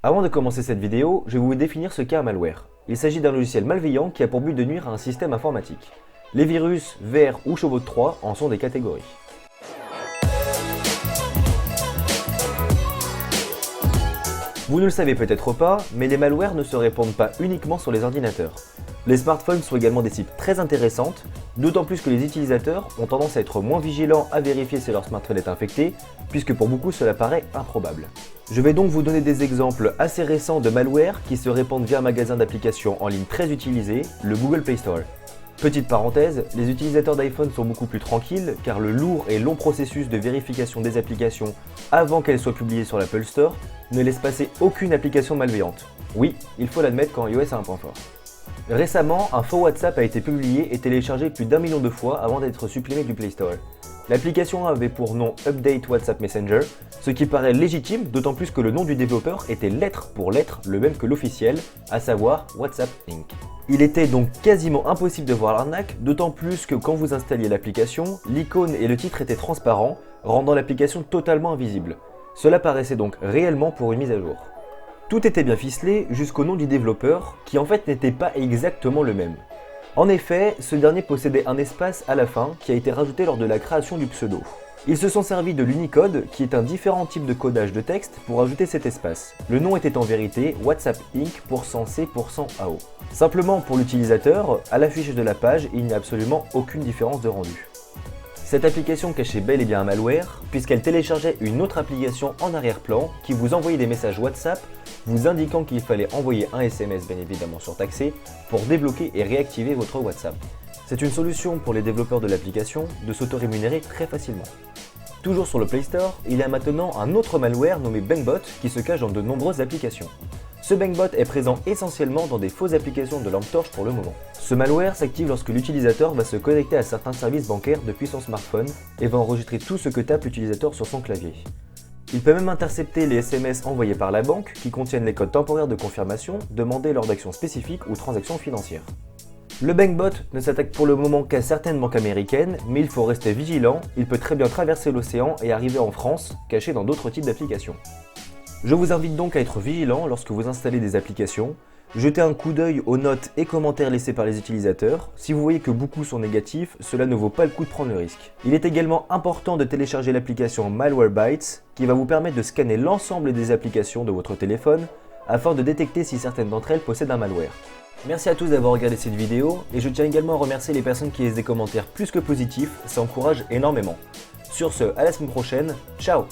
Avant de commencer cette vidéo, je vais vous définir ce qu'est un malware. Il s'agit d'un logiciel malveillant qui a pour but de nuire à un système informatique. Les virus, vers ou chevaux de Troie en sont des catégories. Vous ne le savez peut-être pas, mais les malwares ne se répandent pas uniquement sur les ordinateurs. Les smartphones sont également des cibles très intéressantes, d'autant plus que les utilisateurs ont tendance à être moins vigilants à vérifier si leur smartphone est infecté, puisque pour beaucoup cela paraît improbable. Je vais donc vous donner des exemples assez récents de malware qui se répandent via un magasin d'applications en ligne très utilisé, le Google Play Store. Petite parenthèse, les utilisateurs d'iPhone sont beaucoup plus tranquilles car le lourd et long processus de vérification des applications avant qu'elles soient publiées sur l'Apple Store ne laisse passer aucune application malveillante. Oui, il faut l'admettre quand iOS a un point fort. Récemment, un faux WhatsApp a été publié et téléchargé plus d'1 million de fois avant d'être supprimé du Play Store. L'application avait pour nom Update WhatsApp Messenger, ce qui paraît légitime d'autant plus que le nom du développeur était lettre pour lettre le même que l'officiel, à savoir WhatsApp Inc. Il était donc quasiment impossible de voir l'arnaque, d'autant plus que quand vous installiez l'application, l'icône et le titre étaient transparents, rendant l'application totalement invisible. Cela paraissait donc réellement pour une mise à jour. Tout était bien ficelé jusqu'au nom du développeur, qui en fait n'était pas exactement le même. En effet, ce dernier possédait un espace à la fin qui a été rajouté lors de la création du pseudo. Ils se sont servis de l'Unicode, qui est un différent type de codage de texte, pour ajouter cet espace. Le nom était en vérité WhatsApp Inc. %C%AO. Simplement pour l'utilisateur, à l'affiche de la page, il n'y a absolument aucune différence de rendu. Cette application cachait bel et bien un malware, puisqu'elle téléchargeait une autre application en arrière-plan qui vous envoyait des messages WhatsApp vous indiquant qu'il fallait envoyer un SMS bien évidemment surtaxé pour débloquer et réactiver votre WhatsApp. C'est une solution pour les développeurs de l'application de s'auto-rémunérer très facilement. Toujours sur le Play Store, il y a maintenant un autre malware nommé Bangbot qui se cache dans de nombreuses applications. Ce Bangbot est présent essentiellement dans des fausses applications de lampe torche pour le moment. Ce malware s'active lorsque l'utilisateur va se connecter à certains services bancaires depuis son smartphone et va enregistrer tout ce que tape l'utilisateur sur son clavier. Il peut même intercepter les SMS envoyés par la banque qui contiennent les codes temporaires de confirmation demandés lors d'actions spécifiques ou transactions financières. Le Bangbot ne s'attaque pour le moment qu'à certaines banques américaines, mais il faut rester vigilant, il peut très bien traverser l'océan et arriver en France, caché dans d'autres types d'applications. Je vous invite donc à être vigilant lorsque vous installez des applications, jetez un coup d'œil aux notes et commentaires laissés par les utilisateurs. Si vous voyez que beaucoup sont négatifs, cela ne vaut pas le coup de prendre le risque. Il est également important de télécharger l'application Malwarebytes qui va vous permettre de scanner l'ensemble des applications de votre téléphone afin de détecter si certaines d'entre elles possèdent un malware. Merci à tous d'avoir regardé cette vidéo et je tiens également à remercier les personnes qui laissent des commentaires plus que positifs, ça encourage énormément. Sur ce, à la semaine prochaine, ciao!